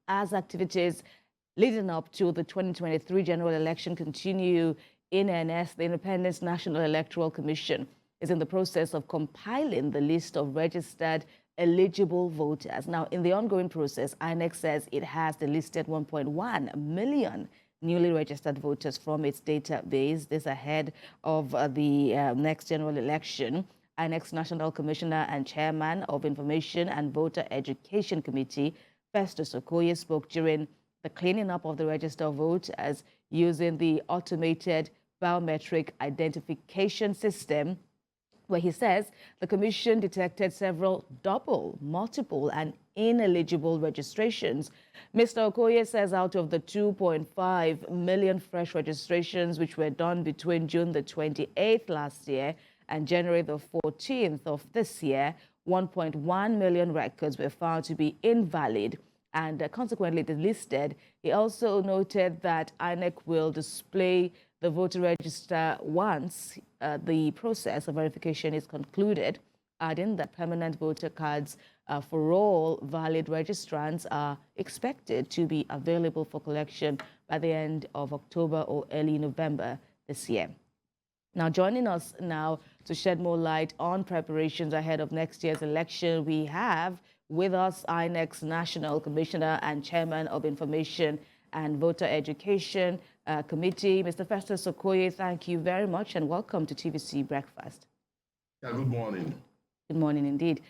as activities leading up to the 2023 general election continue, INEC, the Independent National Electoral Commission, is in the process of compiling the list of registered eligible voters. Now, in the ongoing process, INEC says it has delisted 1.1 million newly registered voters from its database. This ahead of the next general election. INEC's National Commissioner and Chairman of Information and Voter Education Committee, Festus Okoye, spoke during the cleaning up of the register of voters using the automated biometric identification system, where he says the commission detected several double, multiple, and ineligible registrations. Mr. Okoye says out of the 2.5 million fresh registrations which were done between June the 28th last year and January the 14th of this year, 1.1 million records were found to be invalid and consequently delisted. He also noted that INEC will display the voter register once the process of verification is concluded, adding that permanent voter cards for all valid registrants are expected to be available for collection by the end of October or early November this year. Now, joining us now to shed more light on preparations ahead of next year's election, we have with us INEC's National Commissioner and Chairman of Information and Voter Education Committee, Mr. Festus Okoye. Thank you very much and welcome to TVC Breakfast. Yeah, good morning. Good morning indeed.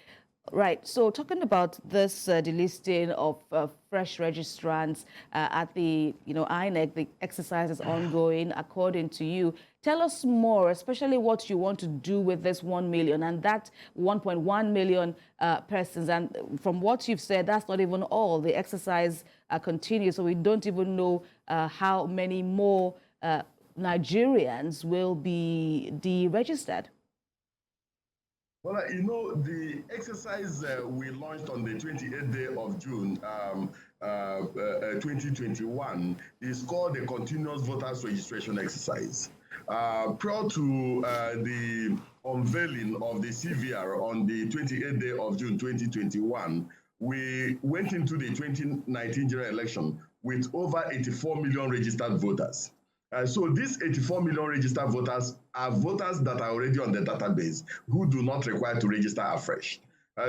Right, so talking about this delisting of fresh registrants at the INEC, the exercise is ongoing according to you. Tell us more, especially what you want to do with this 1 million and that 1.1 million persons. And from what you've said, that's not even all. The exercise continues, so we don't even know how many more Nigerians will be deregistered. Well, the exercise we launched on the 28th day of June 2021 is called the Continuous Voters Registration Exercise. Prior to the unveiling of the CVR on the 28th day of June 2021, we went into the 2019 general election with over 84 million registered voters. So these 84 million registered voters are voters that are already on the database who do not require to register afresh.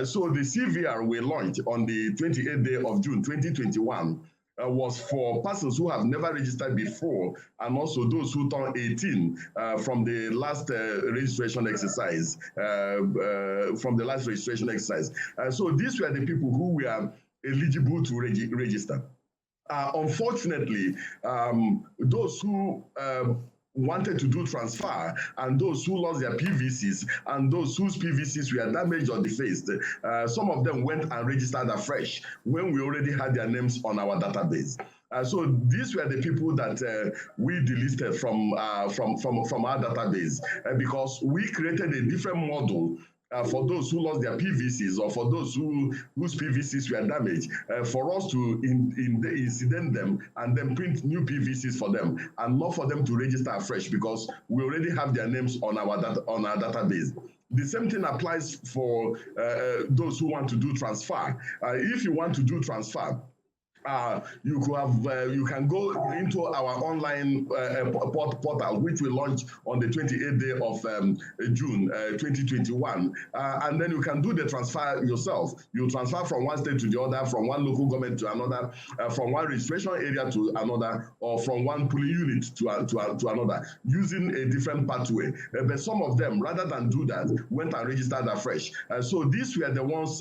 So the CVR we launched on the 28th day of June 2021 was for persons who have never registered before and also those who turned 18 from the last registration exercise. So these were the people who were eligible to register. Unfortunately, those who wanted to do transfer and those who lost their PVCs and those whose PVCs were damaged or defaced, some of them went and registered afresh when we already had their names on our database. So these were the people that we delisted from our database because we created a different model for those who lost their PVCs or for those whose PVCs were damaged, for us to incident them and then print new PVCs for them and not for them to register afresh because we already have their names on our database. The same thing applies for those who want to do transfer. If you want to do transfer, you can go into our online portal, which we launched on the 28th day of June 2021, and then you can do the transfer yourself. You transfer from one state to the other, from one local government to another, from one registration area to another, or from one polling unit to another, using a different pathway. But some of them, rather than do that, went and registered afresh. So these were the ones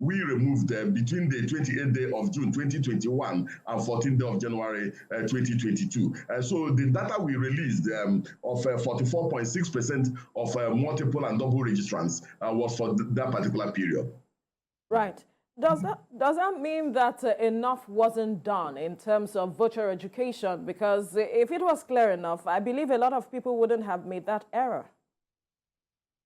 we removed between the 28th day of June 2021 and 14th day of January 2022. So the data we released of 44.6% of multiple and double registrants was for that particular period. Right. Does that mean that enough wasn't done in terms of voter education? Because if it was clear enough, I believe a lot of people wouldn't have made that error.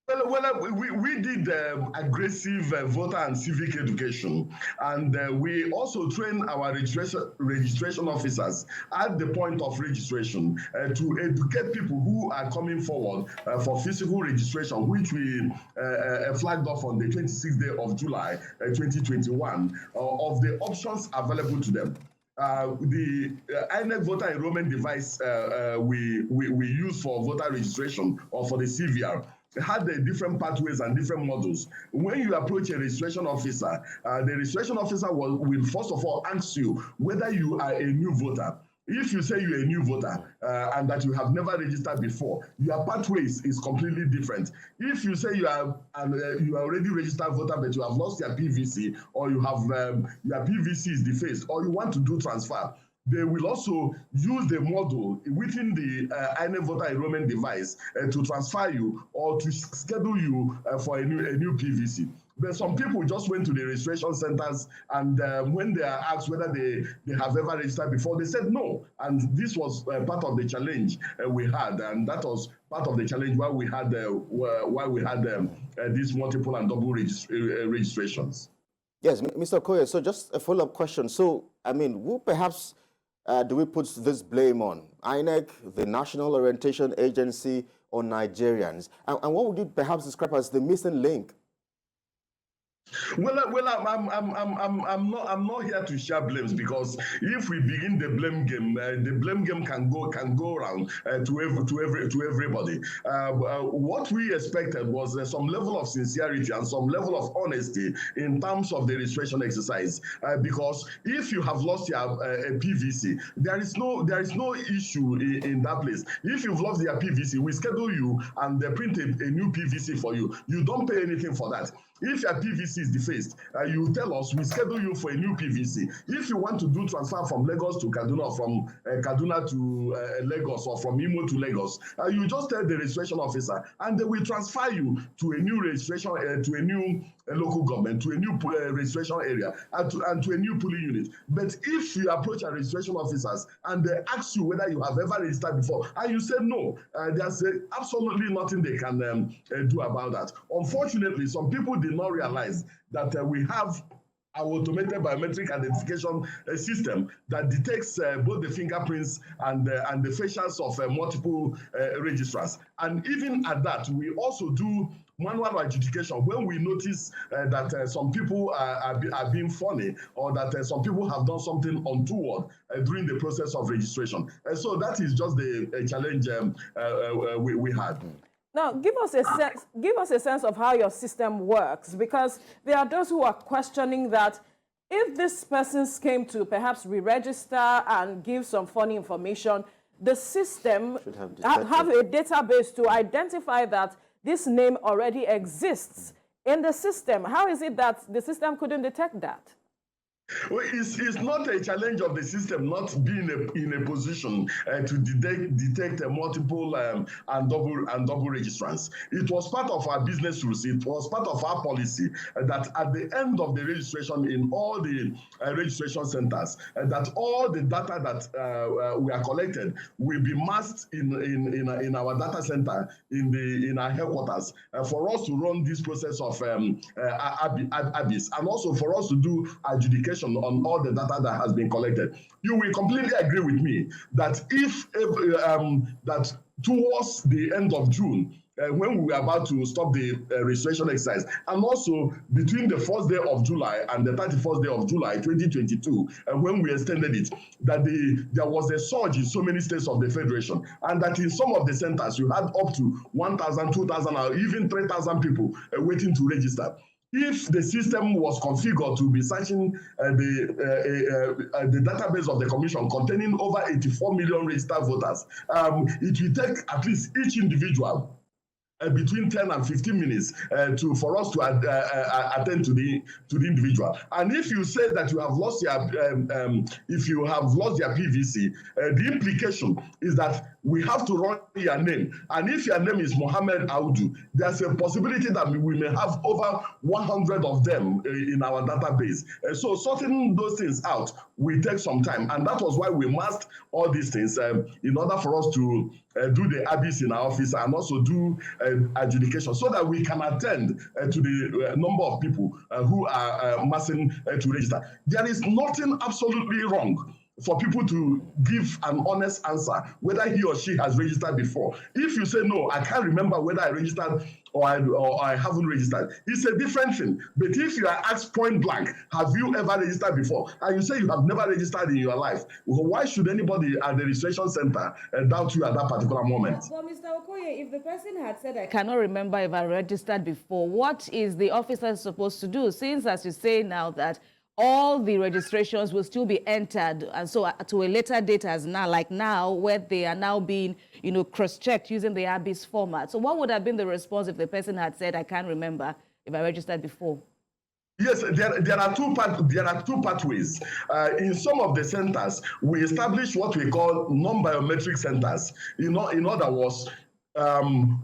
We did aggressive voter and civic education, and we also train our registration officers at the point of registration to educate people who are coming forward for physical registration, which we flagged off on the 26th day of July 2021, of the options available to them. The INEC voter enrollment device we use for voter registration or for the CVR had different pathways and different models. When you approach a registration officer, the registration officer will first of all ask you whether you are a new voter. If you say you're a new voter and that you have never registered before, your pathways is completely different. If you say you are already registered voter but you have lost your PVC, or you have your PVC is defaced, or you want to do transfer, they will also use the model within the INEC voter enrollment device to transfer you or to schedule you for a new PVC. But some people just went to the registration centers, and when they are asked whether they have ever registered before, they said no. And this was part of the challenge we had, and that was part of the challenge why we had these multiple and double registrations. Yes, Mr. Okoye, so just a follow-up question. So, I mean, who perhaps do we put this blame on? INEC, the National Orientation Agency, or Nigerians? And what would you perhaps describe as the missing link? Well, I'm not here to share blames, because if we begin the blame game can go around to everybody. What we expected was some level of sincerity and some level of honesty in terms of the registration exercise, because if you have lost your PVC, there is no issue in that place. If you've lost your PVC, we schedule you and they print a new PVC for you. You don't pay anything for that. If your PVC is defaced, you tell us, we schedule you for a new PVC. If you want to do transfer from Lagos to Kaduna, from Kaduna to Lagos, or from Imo to Lagos, you just tell the registration officer, and they will transfer you to a new registration, to a new local government, to a new registration area, and to a new polling unit. But if you approach our registration officers and they ask you whether you have ever registered before, and you say no, there's absolutely nothing they can do about that. Unfortunately, some people did not realize that we have our automated biometric identification system that detects both the fingerprints and the facials of multiple registrars. And even at that, we also do manual adjudication when we notice that some people are being funny, or that some people have done something untoward during the process of registration. So that is just the challenge we had. Now, give us a sense of how your system works, because there are those who are questioning that if these persons came to perhaps re-register and give some funny information, the system should have a database to identify that this name already exists in the system. How is it that the system couldn't detect that? Well, it's not a challenge of the system not being in a position to detect multiple and double registrants. It was part of our business rules. It was part of our policy that at the end of the registration in all the registration centers, that all the data that we are collected will be masked in our data center in our headquarters for us to run this process of ABIS, and also for us to do adjudication on all the data that has been collected. You will completely agree with me that if that towards the end of June, when we were about to stop the registration exercise, and also between the 1st day of July and the 31st day of July 2022, when we extended it, that there was a surge in so many states of the Federation, and that in some of the centers you had up to 1,000, 2,000, or even 3,000 people waiting to register. If the system was configured to be searching the database of the Commission containing over 84 million registered voters, it will take at least each individual between 10 and 15 minutes for us to attend to the individual. And if you say that you have lost your PVC, the implication is that we have to run your name. And if your name is Mohammed Audu, there's a possibility that we may have over 100 of them in our database. So sorting those things out will take some time. And that was why we masked all these things in order for us to do the ABIS in our office, and also do adjudication so that we can attend to the number of people who are massing to register. There is nothing absolutely wrong for people to give an honest answer whether he or she has registered before. If you say, no, I can't remember whether I registered or I haven't registered, it's a different thing. But if you are asked point blank, have you ever registered before? And you say you have never registered in your life, well, why should anybody at the registration center doubt you at that particular moment? Well, Mr. Okoye, if the person had said, I cannot remember if I registered before, what is the officer supposed to do? Since, as you say now, that all the registrations will still be entered, and so to a later date as now, like now, where they are now being, cross-checked using the ABIS format. So what would have been the response if the person had said, I can't remember if I registered before? Yes, there are two pathways. In some of the centers, we establish what we call non-biometric centers. In other words,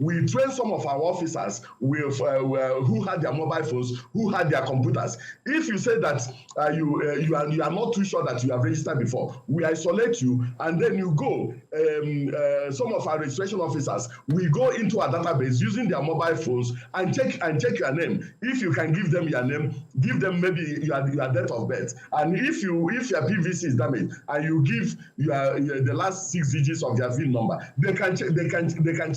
we train some of our officers with who had their mobile phones, who had their computers. If you say that you are not too sure that you have registered before, we isolate you, and then you go. Some of our registration officers, we go into our database using their mobile phones and check your name. If you can give them your name, give them maybe your date of birth, and if your PVC is damaged, and you give the last 6 digits of your VIN number, they can check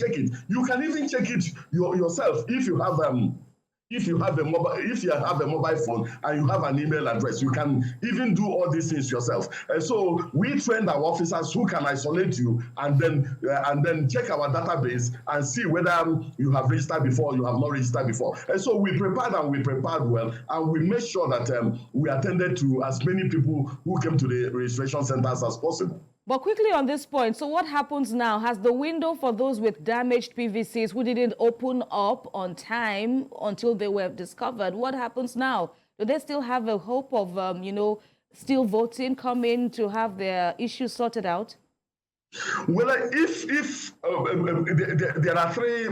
it. You can even check it yourself if you have a mobile phone and you have an email address. You can even do all these things yourself. So we train our officers who can isolate you and then check our database and see whether you have registered before or you have not registered before. So we prepared well, and we made sure that we attended to as many people who came to the registration centers as possible. But quickly on this point, so what happens now? Has the window for those with damaged PVCs who didn't open up on time until they were discovered, what happens now? Do they still have a hope of, still voting, coming to have their issues sorted out? Well, if there are three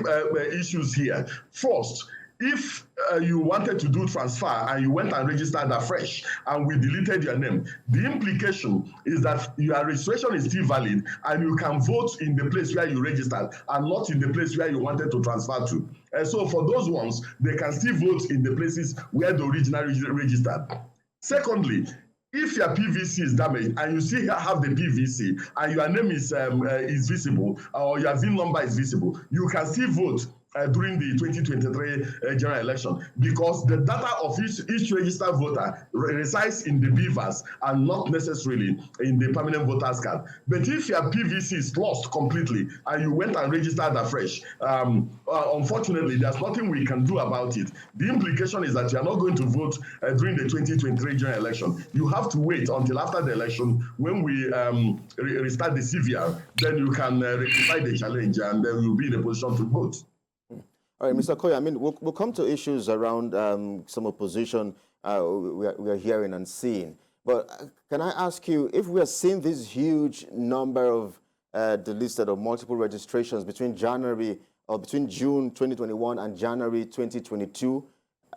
issues here. First, if you wanted to do transfer and you went and registered afresh and we deleted your name, the implication is that your registration is still valid and you can vote in the place where you registered and not in the place where you wanted to transfer to. And so for those ones, they can still vote in the places where they originally registered. Secondly, if your PVC is damaged and you still have the PVC and your name is visible or your VIN number is visible, you can still vote during the 2023 general election, because the data of each registered voter resides in the BVAS and not necessarily in the permanent voters card. But if your PVC is lost completely and you went and registered afresh, unfortunately, there's nothing we can do about it. The implication is that you are not going to vote during the 2023 general election. You have to wait until after the election when we restart the CVR. Then you can rectify the challenge and then you'll be in a position to vote. All right, Mr. Okoye, I mean, we'll come to issues around some opposition we are hearing and seeing. But can I ask you, if we are seeing this huge number of delisted or multiple registrations between June 2021 and January 2022,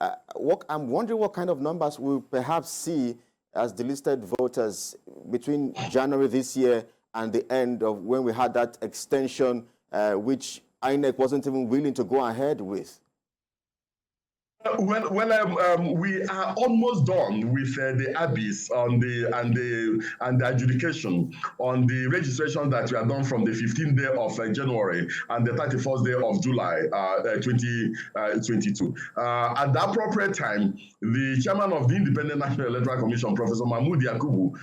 I'm wondering what kind of numbers we'll perhaps see as delisted voters between January this year and the end of when we had that extension, which INEC wasn't even willing to go ahead with. We are almost done with the ABIS on and the adjudication on the registration that we have done from the 15th day of January and the 31st day of July 2022. At the appropriate time, the chairman of the Independent National Electoral Commission, Prof Mahmood Yakubu,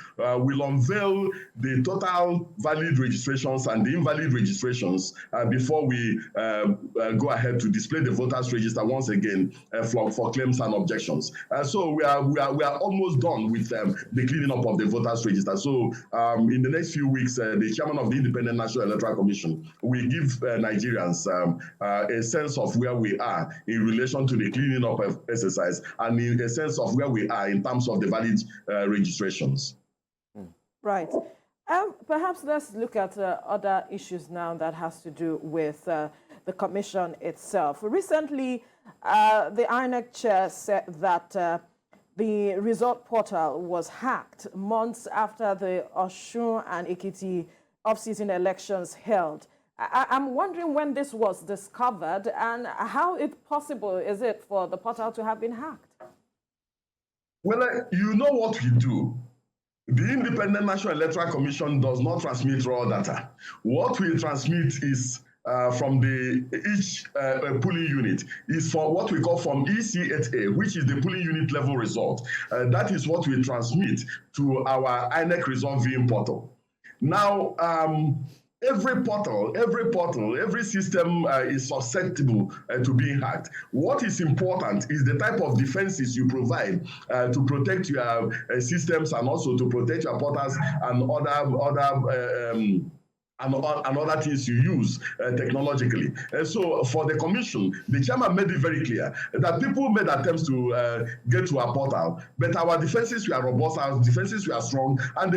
will unveil the total valid registrations and the invalid registrations before we go ahead to display the voters register once again for claims and objections. So we are almost done with the cleaning up of the voters register. So in the next few weeks, the chairman of the Independent National Electoral Commission will give Nigerians a sense of where we are in relation to the cleaning up exercise and in a sense of where we are in terms of the valid registrations. Right. Perhaps let's look at other issues now that has to do with the commission itself. Recently, the INEC chair said that the result portal was hacked months after the Osun and Ekiti off-season elections held. I'm wondering when this was discovered and how possible is it for the portal to have been hacked? Well, you know what we do. The Independent National Electoral Commission does not transmit raw data. What we transmit is from each polling unit is for what we call from EC8A, which is the polling unit level result. That is what we transmit to our INEC result viewing portal. Now, every portal, every system is susceptible to being hacked. What is important is the type of defenses you provide to protect your systems and also to protect your portals and other things you use technologically. So for the commission, the chairman made it very clear that people made attempts to get to our portal, but our defenses were robust, our defenses were strong, and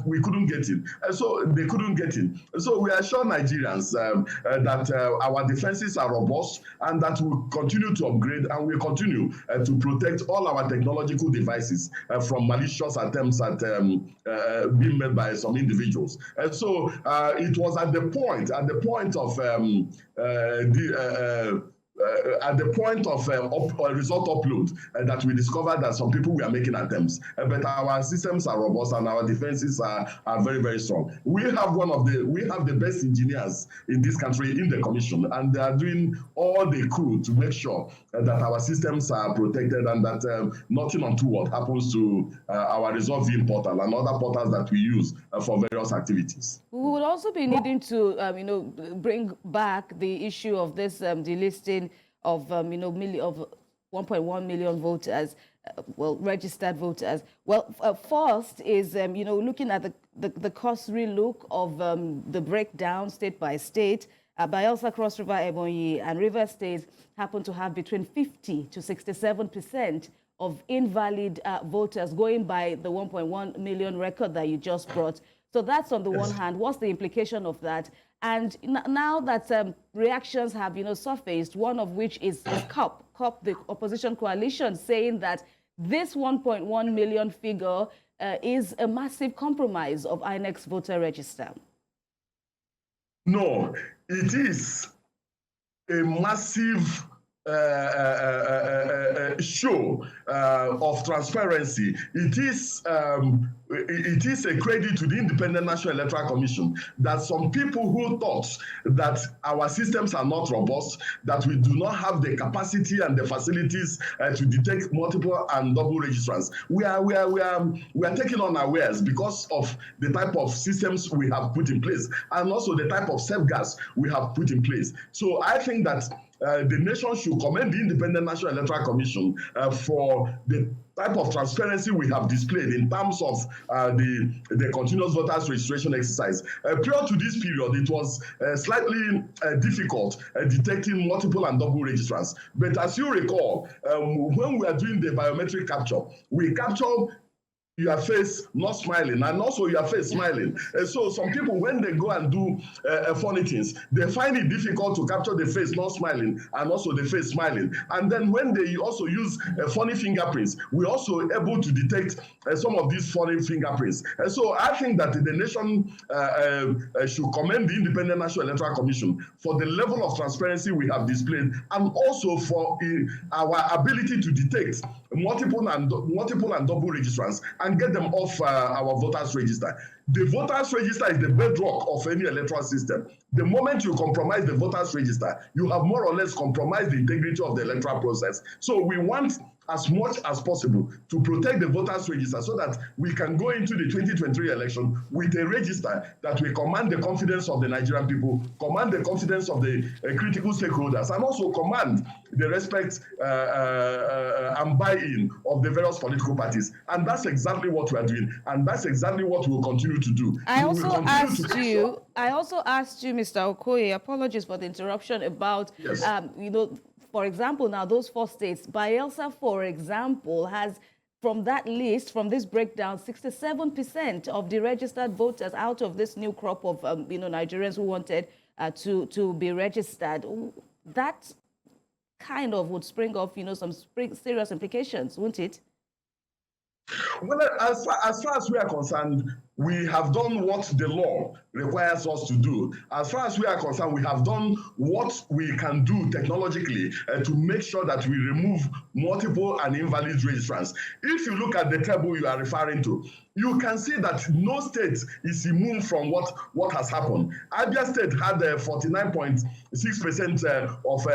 we couldn't get in. So they couldn't get in. So we assure Nigerians that our defenses are robust and that we'll continue to upgrade and we'll continue to protect all our technological devices from malicious attempts at being made by some individuals. So it was at the point of result upload that we discovered that some people were making attempts. But our systems are robust and our defenses are very, very strong. We have the best engineers in this country in the commission, and they are doing all they could to make sure that our systems are protected and that nothing untoward happens to our result viewing portal and other portals that we use for various activities. We would also be needing to, bring back the issue of this delisting of, of 1.1 million voters, registered voters. Well, first is, looking at the cursory look of the breakdown state by state. Bayelsa, Cross River, Ebonyi, and River States happen to have between 50 to 67% of invalid voters, going by the 1.1 million record that you just brought. So that's on the one hand. What's the implication of that? And now that reactions have, surfaced, one of which is COP, the opposition coalition, saying that this 1.1 million figure is a massive compromise of INEC's voter register. No, it is a massive show of transparency. It is a credit to the Independent National Electoral Commission that some people who thought that our systems are not robust, that we do not have the capacity and the facilities to detect multiple and double registrants, we are taking unawares because of the type of systems we have put in place and also the type of safeguards we have put in place. So I think that the nation should commend the Independent National Electoral Commission for the type of transparency we have displayed in terms of the continuous voters registration exercise. Prior to this period, it was slightly difficult detecting multiple and double registrants. But as you recall, when we are doing the biometric capture, we capture your face not smiling and also your face smiling. So some people, when they go and do funny things, they find it difficult to capture the face not smiling and also the face smiling. And then when they also use funny fingerprints, we're also able to detect some of these funny fingerprints. And so I think that the nation should commend the Independent National Electoral Commission for the level of transparency we have displayed and also for our ability to detect multiple and double registrants and get them off our voters register. The voters register is the bedrock of any electoral system. The moment you compromise the voters register, you have more or less compromised the integrity of the electoral process. So we want as much as possible to protect the voters register so that we can go into the 2023 election with a register that will command the confidence of the Nigerian people, command the confidence of the critical stakeholders, and also command the respect and buy-in of the various political parties. And that's exactly what we are doing, and that's exactly what we'll continue to do. I also asked you, Mr. Okoye, apologies for the interruption, about, yes. For example, now those 4 states, Bayelsa, for example, has, from that list, from this breakdown, 67% of the registered voters out of this new crop of, Nigerians who wanted to be registered. That kind of would spring off, some serious implications, wouldn't it? Well, as far as we are concerned, we have done what the law requires us to do. As far as we are concerned, we have done what we can do technologically to make sure that we remove multiple and invalid registrants. If you look at the table you are referring to, you can see that no state is immune from what has happened. Abia State had 49.6% of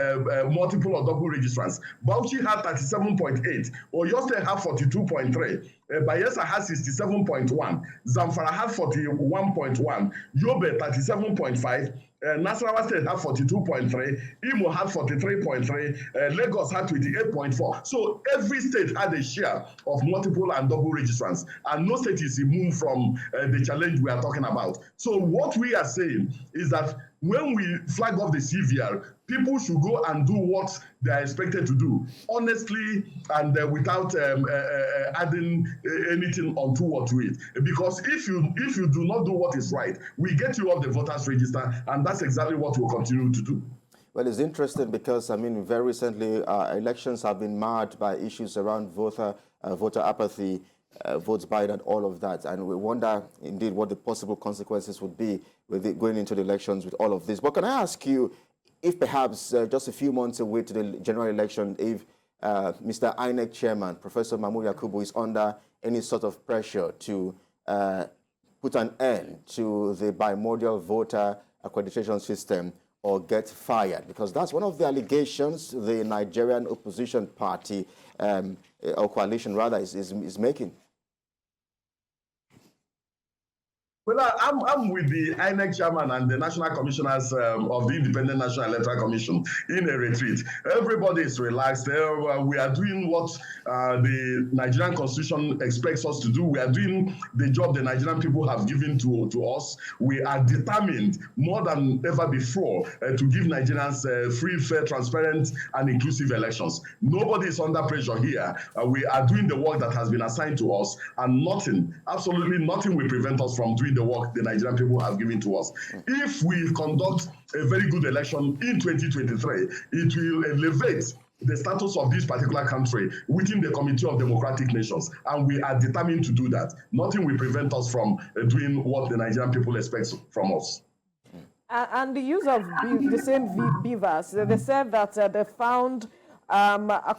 multiple or double registrants. Bauchi had 37.8. Oyo State had 42.3. Bayelsa had 67.1. Zamfara had 41.1. Yobe 37.5. Nasarawa State had 42.3, Imo had 43.3, Lagos had 28.4. So every state had a share of multiple and double registrants, and no state is immune from the challenge we are talking about. So what we are saying is that when we flag off the CVR, people should go and do what they are expected to do, honestly and without adding anything untoward to it. Because if you do not do what is right, we get you off the voters register, and that's exactly what we'll continue to do. Well, it's interesting because, I mean, very recently, elections have been marred by issues around voter apathy, votes buying and all of that. And we wonder, indeed, what the possible consequences would be with it going into the elections with all of this. But can I ask you, if perhaps just a few months away to the general election, if Mr. INEC chairman, Professor Mahmood Yakubu, is under any sort of pressure to put an end to the bimodal voter accreditation system or get fired? Because that's one of the allegations the Nigerian opposition party, or coalition rather, is making. Well, I'm with the INEC chairman and the national commissioners of the Independent National Electoral Commission in a retreat. Everybody is relaxed. We are doing what the Nigerian Constitution expects us to do. We are doing the job the Nigerian people have given to us. We are determined more than ever before to give Nigerians free, fair, transparent, and inclusive elections. Nobody is under pressure here. We are doing the work that has been assigned to us, and nothing, absolutely nothing will prevent us from doing the work the Nigerian people have given to us. If we conduct a very good election in 2023, it will elevate the status of this particular country within the Committee of Democratic Nations, and we are determined to do that. Nothing will prevent us from doing what the Nigerian people expect from us. And the use of the same beavers, they said that they found a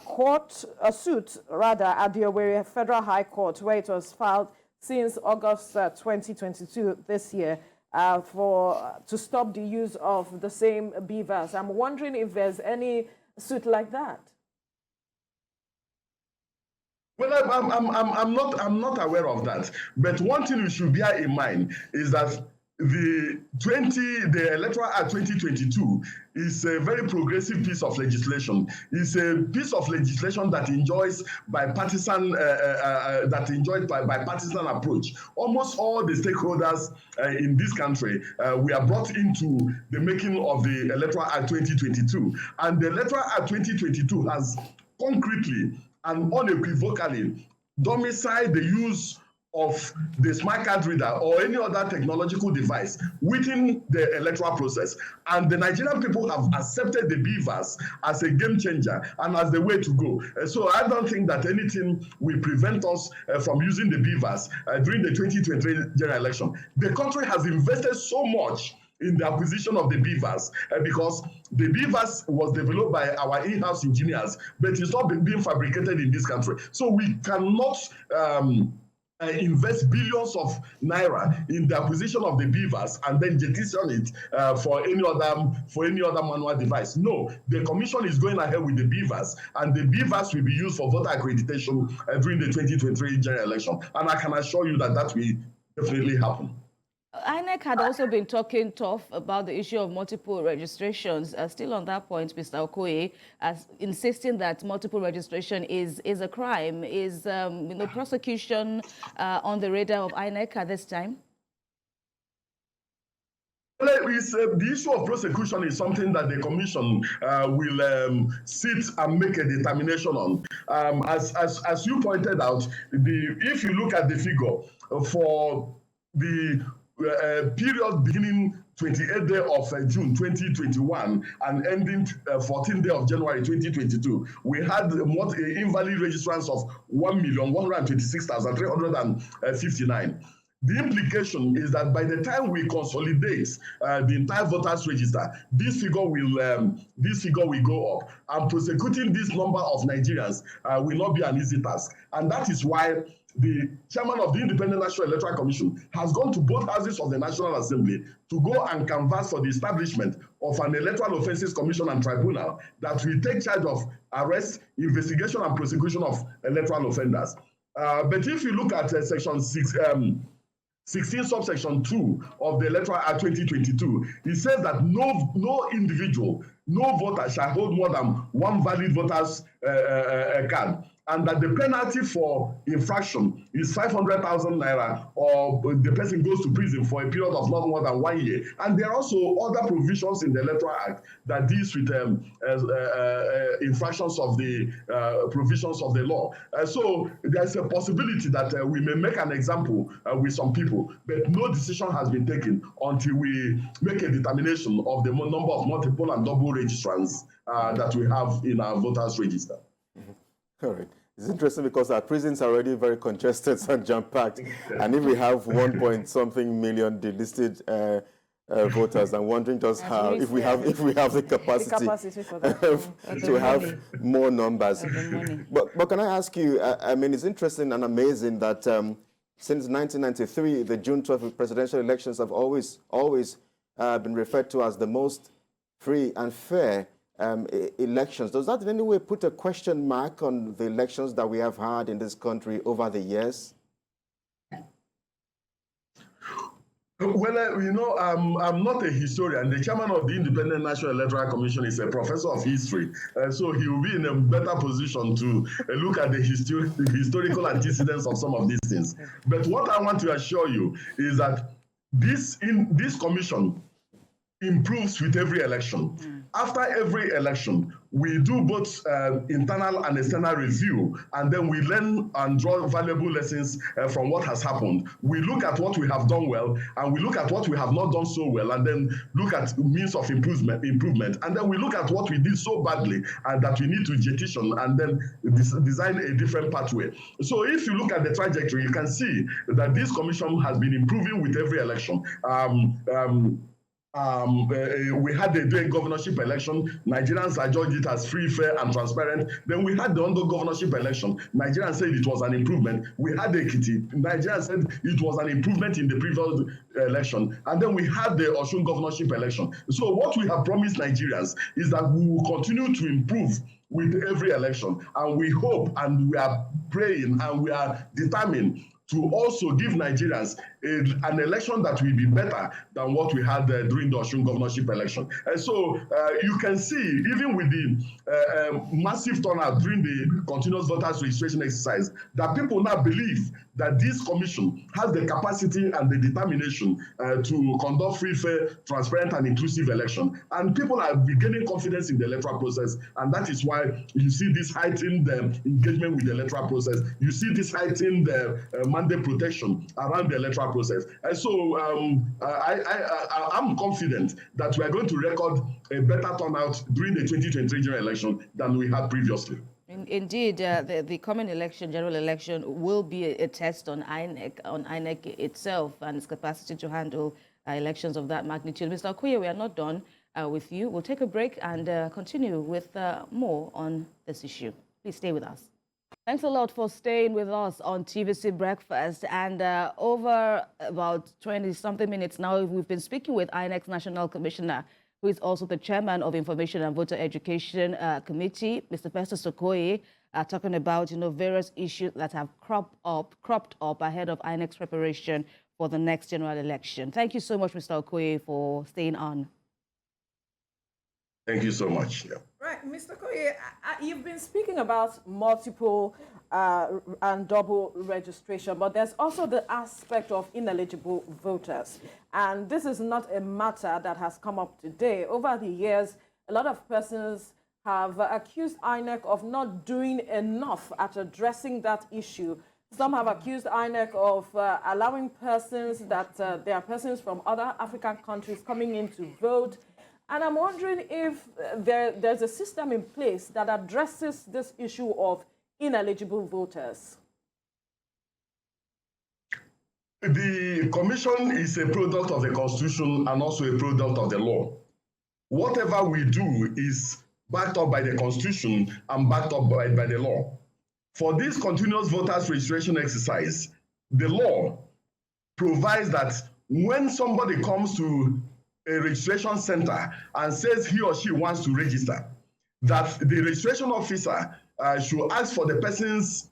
suit at the Owerri Federal High Court, where it was filed since August 2022 this year, to stop the use of the same beavers. I'm wondering if there's any suit like that. Well, I'm not aware of that. But one thing we should bear in mind is that the Electoral Act 2022 is a very progressive piece of legislation. It's a piece of legislation that enjoys bipartisan approach. Almost all the stakeholders in this country we are brought into the making of the Electoral Act 2022, and the Electoral Act 2022 has concretely and unequivocally domiciled the use of the smart card reader or any other technological device within the electoral process. And the Nigerian people have accepted the beavers as a game changer and as the way to go. So I don't think that anything will prevent us from using the beavers during the 2023 general election. The country has invested so much in the acquisition of the beavers because the beavers was developed by our in-house engineers, but it's not being fabricated in this country. So we cannot invest billions of naira in the acquisition of the beavers and then jettison it for any other manual device. No, the commission is going ahead with the beavers, and the beavers will be used for voter accreditation during the 2023 general election. And I can assure you that that will definitely happen. INEC had also been talking tough about the issue of multiple registrations. Still on that point, Mr. Okoye, insisting that multiple registration is a crime. Is prosecution on the radar of INEC at this time? Well, the issue of prosecution is something that the commission will sit and make a determination on. As you pointed out, if you look at the figure for the period beginning 28th day of June 2021 and ending 14th day of January 2022, we had invalid registrants of 1,126,359. The implication is that by the time we consolidate the entire voters register, this figure will go up, and prosecuting this number of Nigerians will not be an easy task. And that is why the chairman of the Independent National Electoral Commission has gone to both houses of the National Assembly to go and canvass for the establishment of an Electoral Offences Commission and Tribunal that will take charge of arrest, investigation, and prosecution of electoral offenders. But if you look at section 16 subsection 2 of the Electoral Act 2022, it says that no individual, no voter shall hold more than one valid voter's card, and that the penalty for infraction is 500,000 naira, or the person goes to prison for a period of not more than 1 year. And there are also other provisions in the Electoral Act that deals with infractions of the provisions of the law. So there's a possibility that we may make an example with some people, but no decision has been taken until we make a determination of the number of multiple and double registrants that we have in our voters register. All right. It's interesting because our prisons are already very congested and jam-packed. And if we have 1-point-something million delisted voters, I'm wondering just how, if we have the capacity for that. to have more numbers. But can I ask you, I mean, it's interesting and amazing that since 1993, the June 12th presidential elections have always been referred to as the most free and fair elections. Does that in any way put a question mark on the elections that we have had in this country over the years? Well, you know, I'm not a historian. The chairman of the Independent National Electoral Commission is a professor of history, so he will be in a better position to look at the historical antecedents of some of these things. But what I want to assure you is that this commission improves with every election. After every election, we do both internal and external review, and then we learn and draw valuable lessons from what has happened. We look at what we have done well, and we look at what we have not done so well, and then look at means of improvement, and then we look at what we did so badly and that we need to jettison, and then design a different pathway. So if you look at the trajectory, you can see that this commission has been improving with every election. We had the during governorship election. Nigerians adjudged it as free, fair, and transparent. Then we had the under governorship election. Nigerians said it was an improvement. We had the Ekiti. Nigerians said it was an improvement in the previous election. And then we had the Osun governorship election. So what we have promised Nigerians is that we will continue to improve with every election. And we hope, and we are praying, and we are determined to also give Nigerians an election that will be better than what we had during the Osun governorship election. And so you can see, even with the massive turnout during the continuous voters registration exercise, that people now believe that this commission has the capacity and the determination to conduct free, fair, transparent, and inclusive election. And people are regaining confidence in the electoral process, and that is why you see this heightened engagement with the electoral process. You see this heightened mandate protection around the electoral process. And so I'm confident that we are going to record a better turnout during the 2023 general election than we had previously. Indeed, the coming election, general election, will be a test on INEC itself and its capacity to handle elections of that magnitude. Mr. Okoye, we are not done with you. We'll take a break and continue with more on this issue. Please stay with us. Thanks a lot for staying with us on TVC Breakfast. And over about 20-something minutes now, we've been speaking with INEC's National Commissioner, who is also the chairman of Information and Voter Education Committee, Mr. Festus Okoye, talking about various issues that have cropped up ahead of INEC's preparation for the next general election. Thank you so much, Mr. Okoye, for staying on. Thank you so much. Yeah. Right, Mr. Okoye, you've been speaking about multiple and double registration, but there's also the aspect of ineligible voters. And this is not a matter that has come up today. Over the years, a lot of persons have accused INEC of not doing enough at addressing that issue. Some have accused INEC of allowing persons that there are persons from other African countries coming in to vote. And I'm wondering if there's a system in place that addresses this issue of ineligible voters. The commission is a product of the Constitution and also a product of the law. Whatever we do is backed up by the Constitution and backed up by the law. For this continuous voters registration exercise, the law provides that when somebody comes to a registration center and says he or she wants to register, that the registration officer should ask for the person's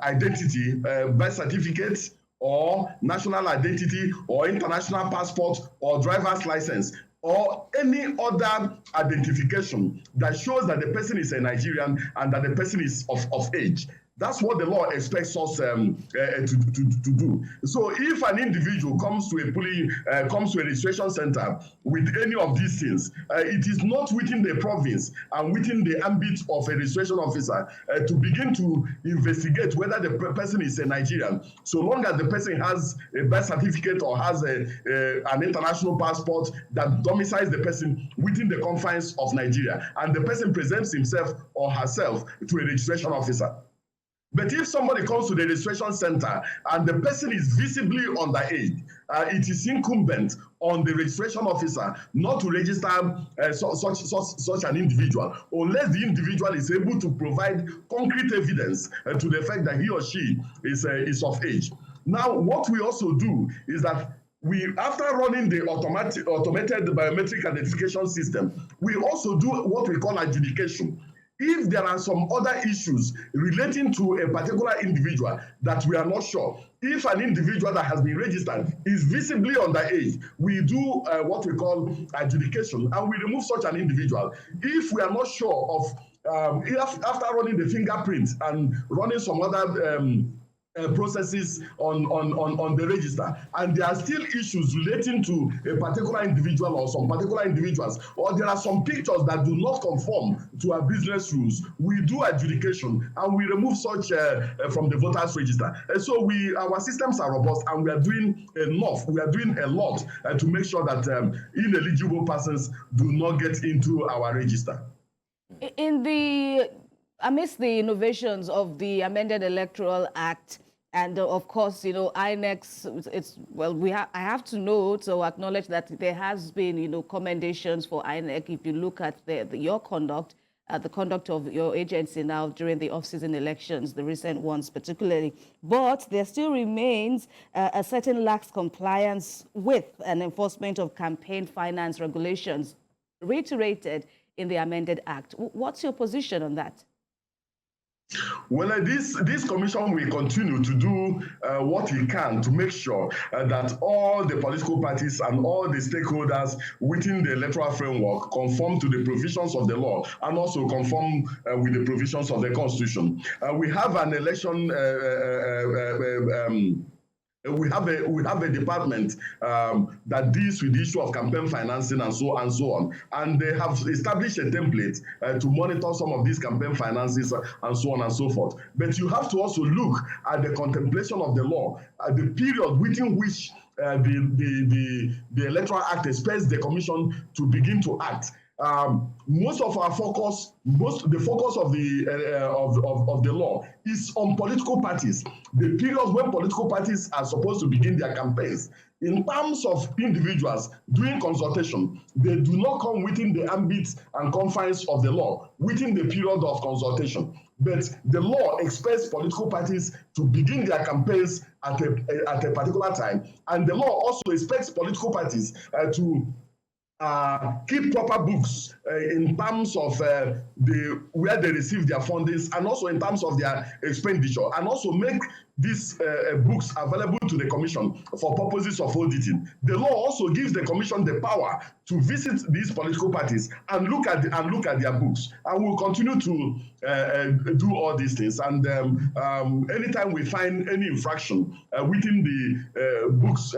identity, birth certificate, or national identity, or international passport, or driver's license, or any other identification that shows that the person is a Nigerian and that the person is of age. That's what the law expects us to do. So if an individual comes to a registration center with any of these things, it is not within the province and within the ambit of a registration officer to begin to investigate whether the person is a Nigerian, so long as the person has a birth certificate or has an international passport that domiciles the person within the confines of Nigeria, and the person presents himself or herself to a registration officer. But if somebody comes to the registration center and the person is visibly underage, it is incumbent on the registration officer not to register such an individual unless the individual is able to provide concrete evidence to the fact that he or she is of age. Now, what we also do is that after running the automated biometric identification system, we also do what we call adjudication. If there are some other issues relating to a particular individual that we are not sure, if an individual that has been registered is visibly underage, we do what we call adjudication, and we remove such an individual. If we are not sure of, after running the fingerprints and running some other processes on the register, and there are still issues relating to a particular individual or some particular individuals, or there are some pictures that do not conform to our business rules, we do adjudication and we remove such from the voters register. And so our systems are robust, and we are doing enough, we are doing a lot to make sure that ineligible persons do not get into our register. Amidst the innovations of the amended Electoral Act, and of course, INEC, I have to note or acknowledge that there has been, commendations for INEC. If you look at your conduct, the conduct of your agency now during the off-season elections, the recent ones particularly, but there still remains a certain lax compliance with an enforcement of campaign finance regulations reiterated in the amended act. What's your position on that? Well, this commission will continue to do what it can to make sure that all the political parties and all the stakeholders within the electoral framework conform to the provisions of the law and also conform with the provisions of the Constitution. We have an election we have a department that deals with the issue of campaign financing and so on, and they have established a template to monitor some of these campaign finances and so on and so forth. But you have to also look at the contemplation of the law, at the period within which the Electoral Act expects the Commission to begin to act. Most of our focus, the focus of the law is on political parties. The period when political parties are supposed to begin their campaigns. In terms of individuals doing consultation, they do not come within the ambit and confines of the law, within the period of consultation. But the law expects political parties to begin their campaigns at a particular time, and the law also expects political parties to keep proper books in terms of where they receive their fundings, and also in terms of their expenditure, and also make these books available to the Commission for purposes of auditing. The law also gives the Commission the power to visit these political parties and look at their books, and we'll continue to do all these things. And anytime we find any infraction within the books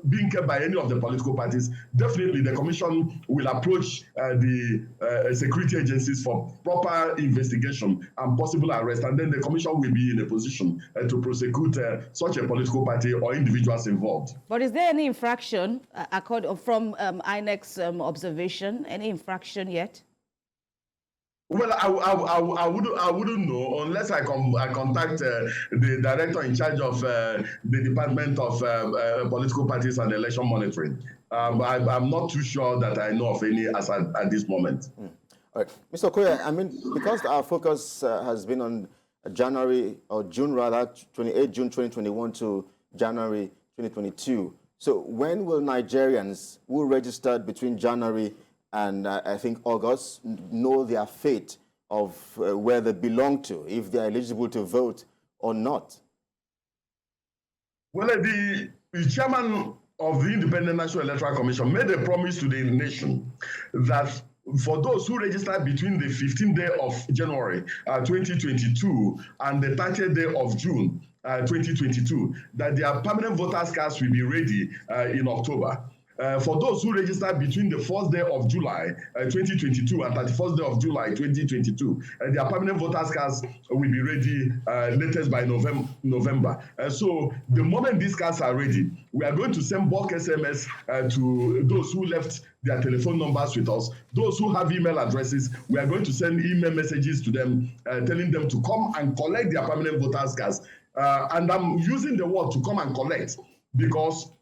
being kept by any of the political parties, definitely the Commission will approach the security agencies for proper investigation and possible arrest, and then the Commission will be in a position to prosecute such a political party or individuals involved. But is there any infraction, from INEC's observation, any infraction yet? Well, I wouldn't know unless I contact the director in charge of the Department of Political Parties and Election Monitoring. I'm not too sure that I know of any as at this moment. All right, Mr. Okoye, I mean, because our focus has been on January or June rather, 28 June 2021 to January 2022. So when will Nigerians who registered between January and I think August know their fate of where they belong to, if they are eligible to vote or not? Well, the chairman of the Independent National Electoral Commission made a promise to the nation that for those who registered between the 15th day of January 2022 and the 30th day of June 2022, that their permanent voters' cards will be ready in October. For those who registered between the 1st day of July 2022 and 31st day of July 2022, their permanent voters' cards will be ready latest by November. So the moment these cards are ready, we are going to send bulk SMS to those who left their telephone numbers with us. Those who have email addresses, we are going to send email messages to them, telling them to come and collect their permanent voters' cards. And I'm using the word to come and collect because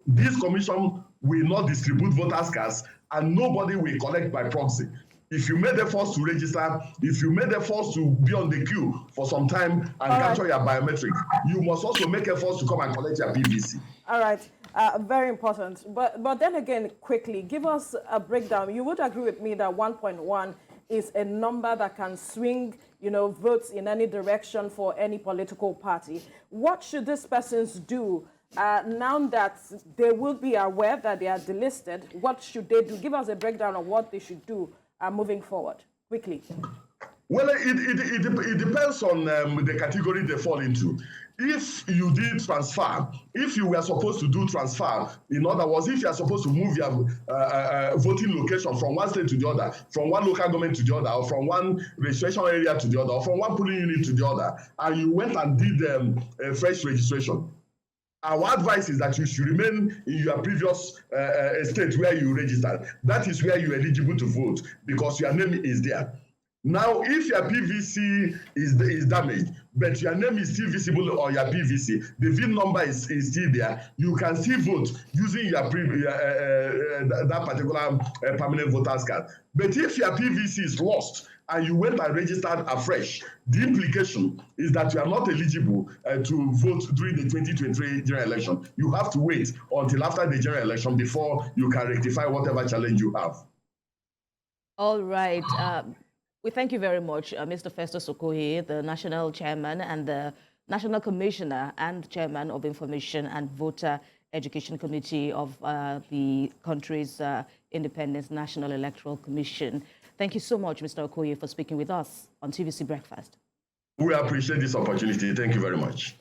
this commission will not distribute voters' cards and nobody will collect by proxy. If you made efforts to register, if you made efforts to be on the queue for some time and capture your biometric, you must also make efforts to come and collect your PVC. All right, very important. But then again, quickly, give us a breakdown. You would agree with me that 1.1 is a number that can swing, votes in any direction for any political party. What should these persons do now that they will be aware that they are delisted? What should they do? Give us a breakdown of what they should do moving forward, quickly. Well, it depends on the category they fall into. If you did transfer, if you were supposed to do transfer, in other words, if you are supposed to move your voting location from one state to the other, from one local government to the other, or from one registration area to the other, or from one polling unit to the other, and you went and did a fresh registration, our advice is that you should remain in your previous state where you registered. That is where you're eligible to vote because your name is there. Now, if your PVC is damaged, but your name is still visible on your PVC, the VIN number is still there, you can still vote using your that particular permanent voter's card. But if your PVC is lost and you went and registered afresh, the implication is that you are not eligible to vote during the 2023 general election. You have to wait until after the general election before you can rectify whatever challenge you have. All right. We thank you very much, Mr. Festus Okoye, the National Chairman and the National Commissioner and Chairman of Information and Voter Education Committee of the country's Independent National Electoral Commission. Thank you so much, Mr. Okoye, for speaking with us on TVC Breakfast. We appreciate this opportunity. Thank you very much.